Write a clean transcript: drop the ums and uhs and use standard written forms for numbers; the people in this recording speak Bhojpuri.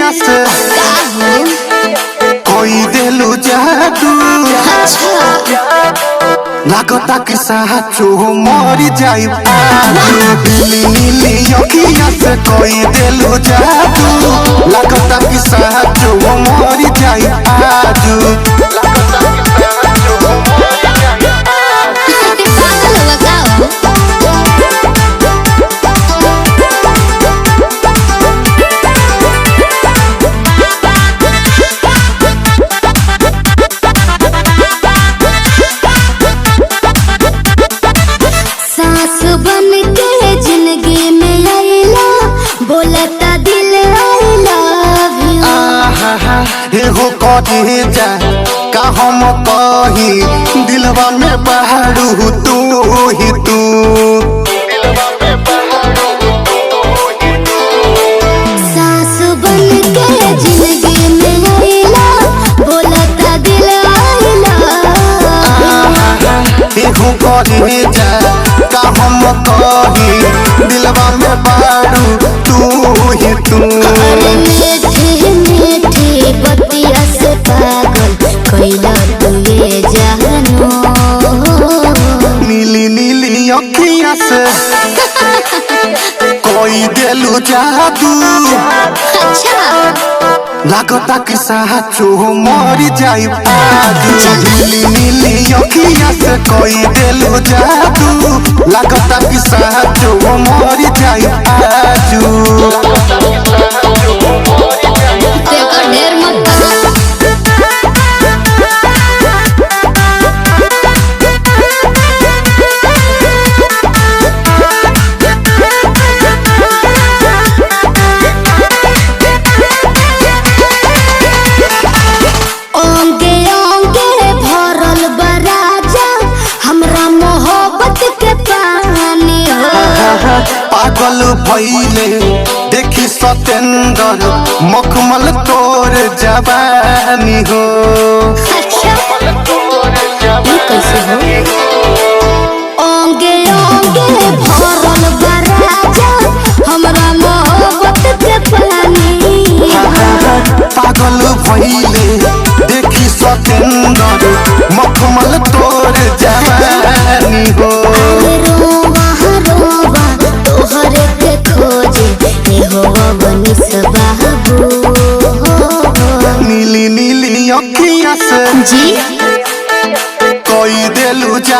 अखियाँ से कोई दिलू जादू लागता कि साचो मरी जाई नीली अखियाँ से कोई दिलू जादू लागता कि साचो मरी जाई बोलता दिल I love you एगो कहे जा का हम कही दिलवा में बहारू तू ही तू सास बन के जिंदगी में आइला बोलता दिल I love you एगो कहे जा का हम कही दिलवा में बहारू तू ही तू मीठी मीठी बतिया से पागल कैला तू ये जानू नीली नीली अखियाँ से कोई दिलू जादू लागता कि साचो मरी जाई नीली नीली अखियाँ से कोई दिलू जादू लागता कि साचो मरी जाई पागल भइले देखी सतेंद्र मखमल तोर जवानी हो ओंगे ओंगे भरल बराजा हमरा मोहब्बत के पानी पागल भइले देखी सतेंद्र मखमल तोर जवानी हो नीली नीली अखियाँ से जी